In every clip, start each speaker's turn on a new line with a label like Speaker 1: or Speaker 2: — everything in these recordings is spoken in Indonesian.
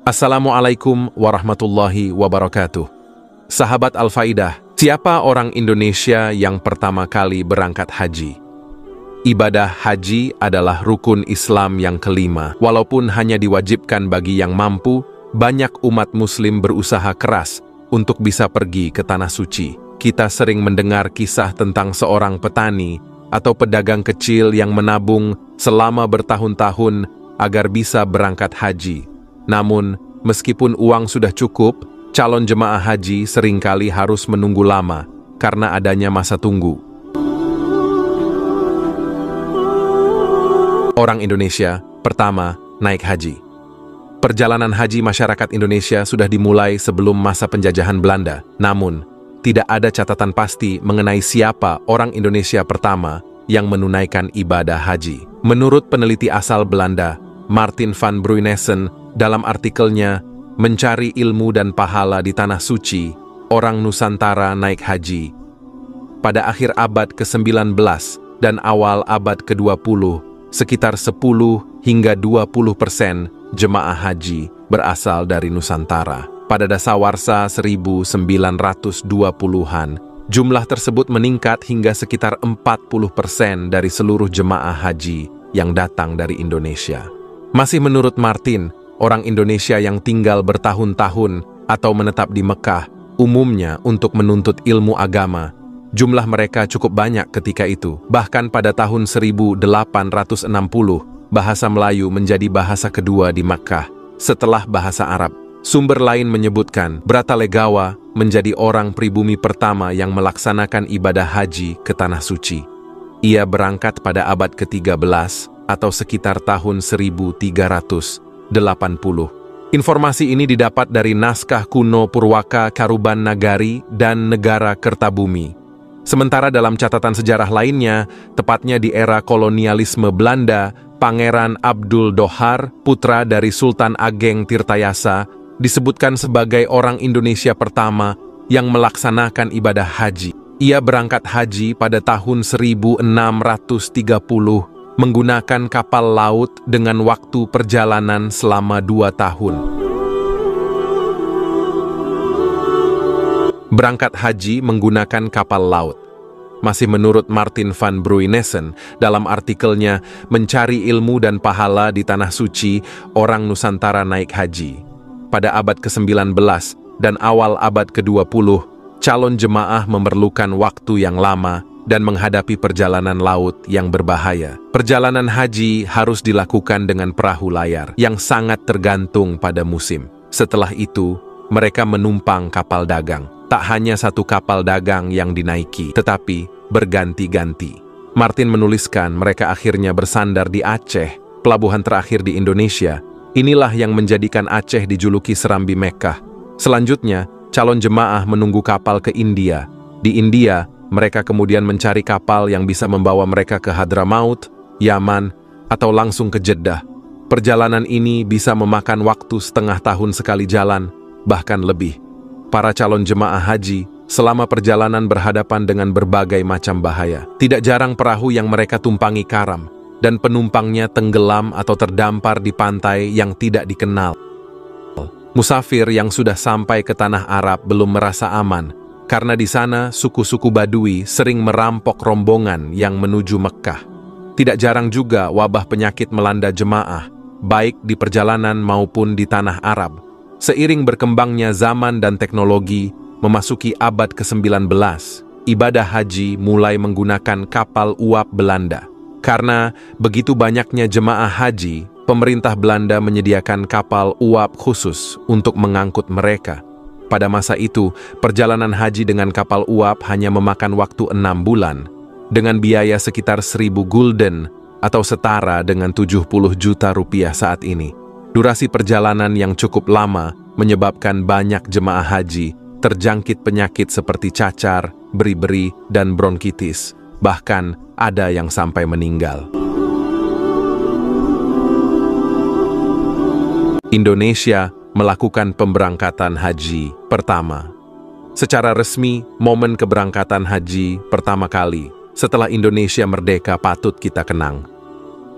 Speaker 1: Assalamualaikum warahmatullahi wabarakatuh. Sahabat Al-Faidah, siapa orang Indonesia yang pertama kali berangkat haji? Ibadah haji adalah rukun Islam yang kelima. Walaupun hanya diwajibkan bagi yang mampu, banyak umat muslim berusaha keras untuk bisa pergi ke Tanah Suci. Kita sering mendengar kisah tentang seorang petani atau pedagang kecil yang menabung selama bertahun-tahun agar bisa berangkat haji. Namun, meskipun uang sudah cukup, calon jemaah haji seringkali harus menunggu lama karena adanya masa tunggu. Orang Indonesia pertama naik haji. Perjalanan haji masyarakat Indonesia sudah dimulai sebelum masa penjajahan Belanda. Namun, tidak ada catatan pasti mengenai siapa orang Indonesia pertama yang menunaikan ibadah haji. Menurut peneliti asal Belanda, Martin van Bruinessen, dalam artikelnya Mencari Ilmu dan Pahala di Tanah Suci, Orang Nusantara Naik Haji. Pada akhir abad ke-19 dan awal abad ke-20, sekitar 10 hingga 20% jemaah haji berasal dari Nusantara. Pada dasawarsa 1920-an, jumlah tersebut meningkat hingga sekitar 40% dari seluruh jemaah haji yang datang dari Indonesia. Masih menurut Martin, orang Indonesia yang tinggal bertahun-tahun atau menetap di Mekah, umumnya untuk menuntut ilmu agama, jumlah mereka cukup banyak ketika itu. Bahkan pada tahun 1860, bahasa Melayu menjadi bahasa kedua di Makkah setelah bahasa Arab. Sumber lain menyebutkan Bratalegawa menjadi orang pribumi pertama yang melaksanakan ibadah haji ke Tanah Suci. Ia berangkat pada abad ke-13 atau sekitar tahun 1380. Informasi ini didapat dari naskah kuno Purwaka Karuban Nagari dan Negara Kertabumi. Sementara dalam catatan sejarah lainnya, tepatnya di era kolonialisme Belanda, Pangeran Abdul Dohar, putra dari Sultan Ageng Tirtayasa, disebutkan sebagai orang Indonesia pertama yang melaksanakan ibadah haji. Ia berangkat haji pada tahun 1630 menggunakan kapal laut dengan waktu perjalanan selama 2 tahun. Berangkat haji menggunakan kapal laut. Masih menurut Martin van Bruinessen dalam artikelnya Mencari Ilmu dan Pahala di Tanah Suci, Orang Nusantara Naik Haji. Pada abad ke-19 dan awal abad ke-20, calon jemaah memerlukan waktu yang lama dan menghadapi perjalanan laut yang berbahaya. Perjalanan haji harus dilakukan dengan perahu layar yang sangat tergantung pada musim. Setelah itu, mereka menumpang kapal dagang. Tak hanya satu kapal dagang yang dinaiki, tetapi berganti-ganti. Martin menuliskan mereka akhirnya bersandar di Aceh, pelabuhan terakhir di Indonesia. Inilah yang menjadikan Aceh dijuluki Serambi Mekkah. Selanjutnya, calon jemaah menunggu kapal ke India. Di India, mereka kemudian mencari kapal yang bisa membawa mereka ke Hadramaut, Yaman, atau langsung ke Jeddah. Perjalanan ini bisa memakan waktu setengah tahun sekali jalan, bahkan lebih. Para calon jemaah haji selama perjalanan berhadapan dengan berbagai macam bahaya. Tidak jarang perahu yang mereka tumpangi karam, dan penumpangnya tenggelam atau terdampar di pantai yang tidak dikenal. Musafir yang sudah sampai ke tanah Arab belum merasa aman, karena di sana suku-suku Badui sering merampok rombongan yang menuju Mekkah. Tidak jarang juga wabah penyakit melanda jemaah, baik di perjalanan maupun di tanah Arab. Seiring berkembangnya zaman dan teknologi, memasuki abad ke-19, ibadah haji mulai menggunakan kapal uap Belanda. Karena begitu banyaknya jemaah haji, pemerintah Belanda menyediakan kapal uap khusus untuk mengangkut mereka. Pada masa itu, perjalanan haji dengan kapal uap hanya memakan waktu 6 bulan, dengan biaya sekitar 1.000 gulden atau setara dengan 70 juta rupiah saat ini. Durasi perjalanan yang cukup lama menyebabkan banyak jemaah haji terjangkit penyakit seperti cacar, beri-beri, dan bronkitis. Bahkan ada yang sampai meninggal. Indonesia melakukan pemberangkatan haji pertama. Secara resmi, momen keberangkatan haji pertama kali setelah Indonesia merdeka patut kita kenang.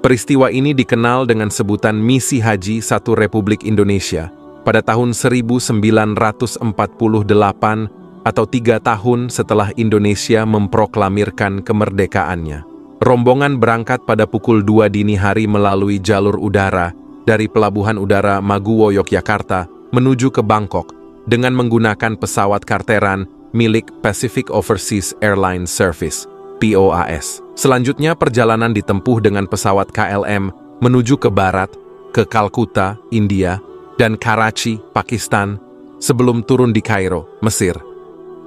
Speaker 1: Peristiwa ini dikenal dengan sebutan Misi Haji Satu Republik Indonesia pada tahun 1948 atau 3 tahun setelah Indonesia memproklamirkan kemerdekaannya. Rombongan berangkat pada pukul 2 dini hari melalui jalur udara dari Pelabuhan Udara Maguwo, Yogyakarta menuju ke Bangkok dengan menggunakan pesawat karteran milik Pacific Overseas Airlines Service, POAS. Selanjutnya perjalanan ditempuh dengan pesawat KLM menuju ke barat, ke Kalkuta, India, dan Karachi, Pakistan, sebelum turun di Kairo, Mesir.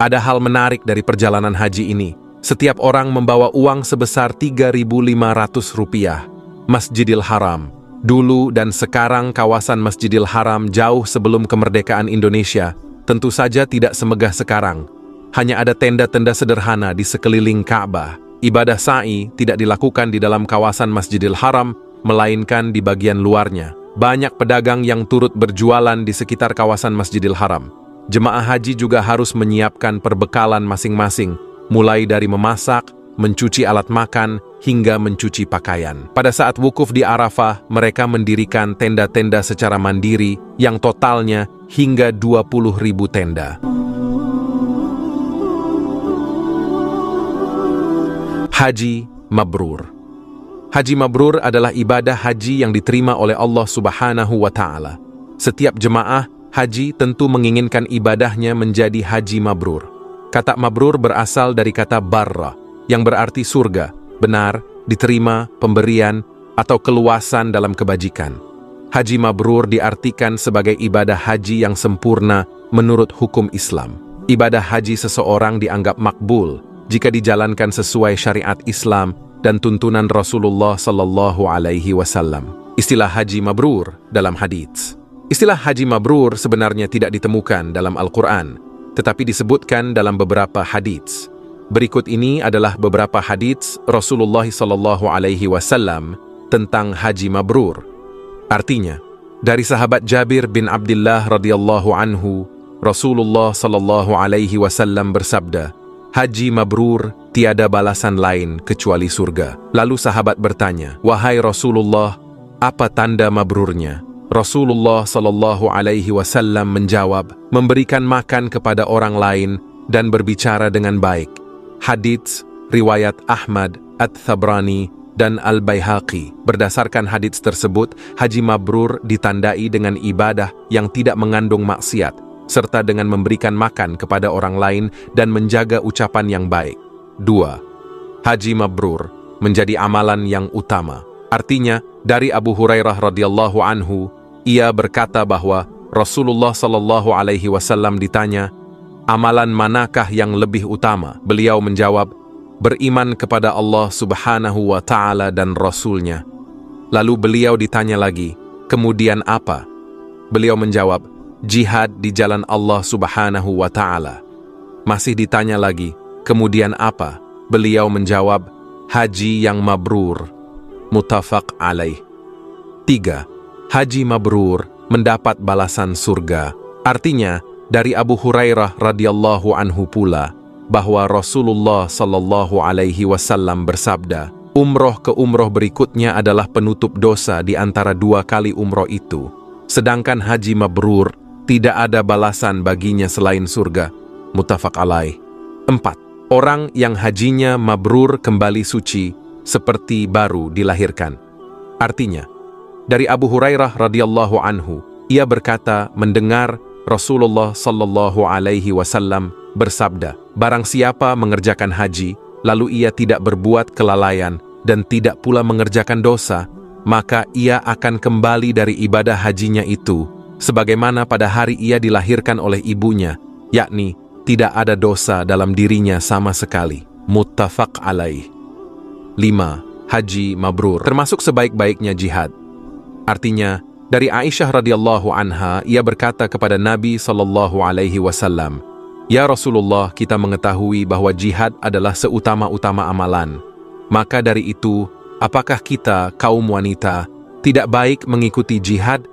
Speaker 1: Ada hal menarik dari perjalanan haji ini. Setiap orang membawa uang sebesar Rp3.500. Masjidil Haram. Dulu dan sekarang kawasan Masjidil Haram jauh sebelum kemerdekaan Indonesia tentu saja tidak semegah sekarang. Hanya ada tenda-tenda sederhana di sekeliling Ka'bah. Ibadah sa'i tidak dilakukan di dalam kawasan Masjidil Haram, melainkan di bagian luarnya. Banyak pedagang yang turut berjualan di sekitar kawasan Masjidil Haram. Jemaah haji juga harus menyiapkan perbekalan masing-masing, mulai dari memasak, mencuci alat makan, hingga mencuci pakaian. Pada saat wukuf di Arafah, mereka mendirikan tenda-tenda secara mandiri yang totalnya hingga 20.000 tenda. Haji Mabrur. Haji Mabrur adalah ibadah haji yang diterima oleh Allah Subhanahu wa Ta'ala. Setiap jemaah haji tentu menginginkan ibadahnya menjadi haji mabrur. Kata mabrur berasal dari kata barra, yang berarti surga, benar, diterima, pemberian, atau keluasan dalam kebajikan. Haji mabrur diartikan sebagai ibadah haji yang sempurna menurut hukum Islam. Ibadah haji seseorang dianggap makbul jika dijalankan sesuai syariat Islam dan tuntunan Rasulullah Sallallahu Alaihi Wasallam. Istilah haji mabrur dalam hadits. Istilah haji mabrur sebenarnya tidak ditemukan dalam Al-Quran, tetapi disebutkan dalam beberapa hadits. Berikut ini adalah beberapa hadits Rasulullah Sallallahu Alaihi Wasallam tentang haji mabrur. Artinya, dari sahabat Jabir bin Abdullah radhiyallahu anhu, Rasulullah Sallallahu Alaihi Wasallam bersabda, "Haji mabrur tiada balasan lain kecuali surga." Lalu sahabat bertanya, "Wahai Rasulullah, apa tanda mabrurnya?" Rasulullah Sallallahu Alaihi Wasallam menjawab, memberikan makan kepada orang lain dan berbicara dengan baik. Hadits riwayat Ahmad, At-Thabrani, dan Al-Baihaqi. Berdasarkan hadits tersebut, haji mabrur ditandai dengan ibadah yang tidak mengandung maksiat, serta dengan memberikan makan kepada orang lain dan menjaga ucapan yang baik. 2. Haji mabrur menjadi amalan yang utama. Artinya, dari Abu Hurairah radhiyallahu anhu, ia berkata bahwa Rasulullah Sallallahu Alaihi Wasallam ditanya, "Amalan manakah yang lebih utama?" Beliau menjawab, "Beriman kepada Allah Subhanahu wa Ta'ala dan Rasul-Nya." Lalu beliau ditanya lagi, "Kemudian apa?" Beliau menjawab, "Jihad di jalan Allah Subhanahu wa Ta'ala." Masih ditanya lagi, "Kemudian apa?" Beliau menjawab, "Haji yang mabrur." Muttafaq alaih. 3. Haji mabrur mendapat balasan surga. Artinya, dari Abu Hurairah radhiyallahu anhu pula, bahwa Rasulullah Sallallahu Alaihi Wasallam bersabda, "Umroh ke umroh berikutnya adalah penutup dosa di antara 2 kali umroh itu. Sedangkan haji mabrur tidak ada balasan baginya selain surga." Muttafaq alaih. 4. Orang yang hajinya mabrur kembali suci seperti baru dilahirkan. Artinya, dari Abu Hurairah radhiyallahu anhu, ia berkata mendengar Rasulullah Sallallahu Alaihi Wasallam bersabda, "Barang siapa mengerjakan haji, lalu ia tidak berbuat kelalaian dan tidak pula mengerjakan dosa, maka ia akan kembali dari ibadah hajinya itu, sebagaimana pada hari ia dilahirkan oleh ibunya, yakni tidak ada dosa dalam dirinya sama sekali." Muttafaq alaih. 5. Haji mabrur termasuk sebaik-baiknya jihad. Artinya, dari Aisyah radhiyallahu anha, ia berkata kepada Nabi Sallallahu Alaihi Wasallam, "Ya Rasulullah, kita mengetahui bahwa jihad adalah seutama-utama amalan. Maka dari itu, apakah kita, kaum wanita, tidak baik mengikuti jihad?"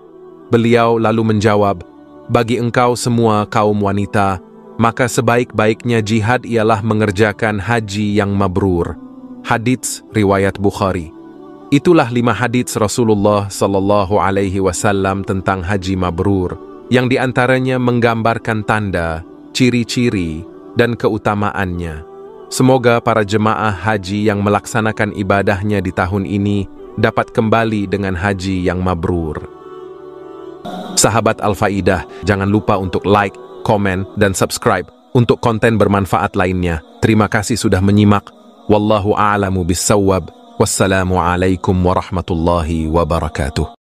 Speaker 1: Beliau lalu menjawab, "Bagi engkau semua kaum wanita, maka sebaik-baiknya jihad ialah mengerjakan haji yang mabrur." Hadits riwayat Bukhari. Itulah 5 hadits Rasulullah Sallallahu Alaihi Wasallam tentang haji mabrur. yang diantaranya menggambarkan tanda, ciri-ciri, dan keutamaannya. Semoga para jemaah haji yang melaksanakan ibadahnya di tahun ini dapat kembali dengan haji yang mabrur. Sahabat Al-Faidah, jangan lupa untuk like, komen, dan subscribe untuk konten bermanfaat lainnya. Terima kasih sudah menyimak. Wallahu a'lamu bis-shawab. Wassalamualaikum warahmatullahi wabarakatuh.